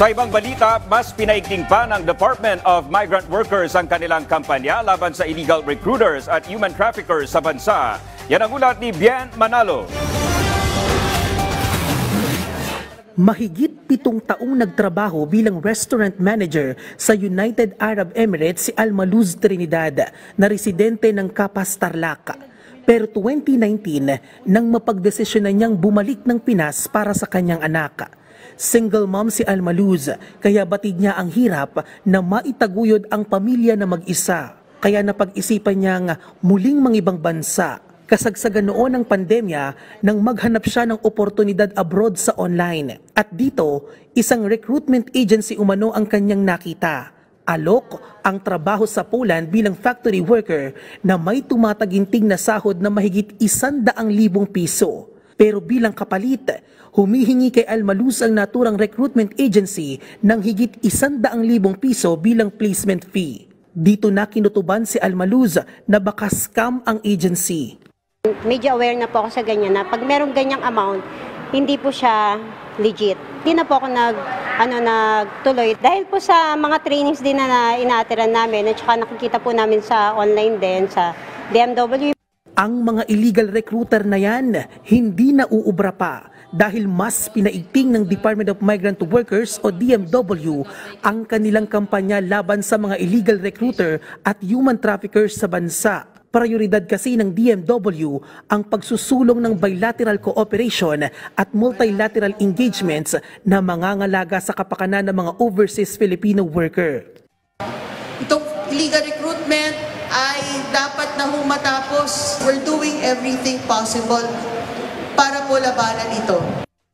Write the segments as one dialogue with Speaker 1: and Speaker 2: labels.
Speaker 1: Sa ibang balita, mas pinaigting pa ng Department of Migrant Workers ang kanilang kampanya laban sa illegal recruiters at human traffickers sa bansa. Yan ang ulat ni Bien Manalo.
Speaker 2: Mahigit 7 taong nagtrabaho bilang restaurant manager sa United Arab Emirates si Almaluz Trinidad na residente ng Capas, Tarlac. Pero 2019 nang mapagdesisyon na niyang bumalik ng Pinas para sa kanyang anak. Single mom si Almaluz, kaya batid niya ang hirap na maitaguyod ang pamilya na mag-isa. Kaya napag-isipan niyang muling mangibang bansa. Kasagsagan noon ng pandemya nang maghanap siya ng oportunidad abroad sa online. At dito, isang recruitment agency umano ang kanyang nakita. Alok ang trabaho sa Poland bilang factory worker na may tumataginting na sahod na mahigit 100,000 piso. Pero bilang kapalit, humihingi kay Almaluz ang naturang recruitment agency ng higit 100,000 piso bilang placement fee. Dito na kinutuban si Almaluz na baka scam ang agency.
Speaker 3: Medyo aware na po ako sa ganyan na pag merong ganyang amount, hindi po siya legit. Hindi na po ako nagtuloy. Dahil po sa mga trainings din na inaatiran namin at saka nakikita po namin sa online din, sa DMW.
Speaker 2: Ang mga illegal recruiter na yan, hindi na uubra pa dahil mas pinaigting ng Department of Migrant Workers o DMW ang kanilang kampanya laban sa mga illegal recruiter at human traffickers sa bansa. Prioridad kasi ng DMW ang pagsusulong ng bilateral cooperation at multilateral engagements na mangangalaga sa kapakanan ng mga overseas Filipino worker.
Speaker 4: Itong illegal recruitment ay dapat na matapos. We're doing everything possible para po labanan ito.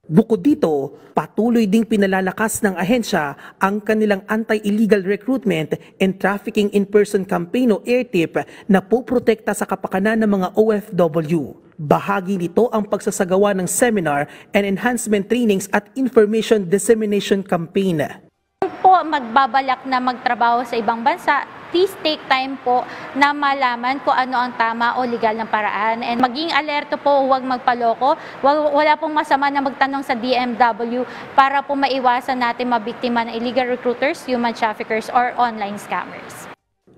Speaker 2: Bukod dito, patuloy ding pinalalakas ng ahensya ang kanilang anti-illegal recruitment and trafficking in person campaign o AIRTIP na poprotekta sa kapakanan ng mga OFW. Bahagi nito ang pagsasagawa ng seminar and enhancement trainings at information dissemination campaign.
Speaker 5: Po magbabalak na magtrabaho sa ibang bansa, please take time po na malaman kung ano ang tama o legal na paraan. And maging alerto po, huwag magpaloko. Wala pong masama na magtanong sa DMW para po maiwasan natin mabiktima ng illegal recruiters, human traffickers, or online scammers.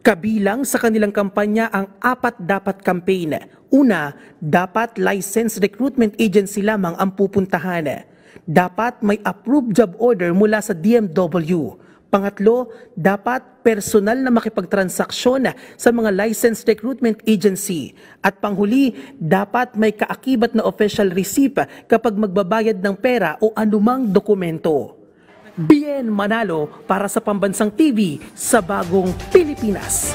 Speaker 2: Kabilang sa kanilang kampanya ang 4 dapat campaign. Una, dapat licensed recruitment agency lamang ang pupuntahan. Dapat may approved job order mula sa DMW. Pangatlo, dapat personal na makipagtransaksyon sa mga licensed recruitment agency. At panghuli, dapat may kaakibat na official receipt kapag magbabayad ng pera o anumang dokumento. Bien Manalo para sa Pambansang TV sa Bagong Pilipinas.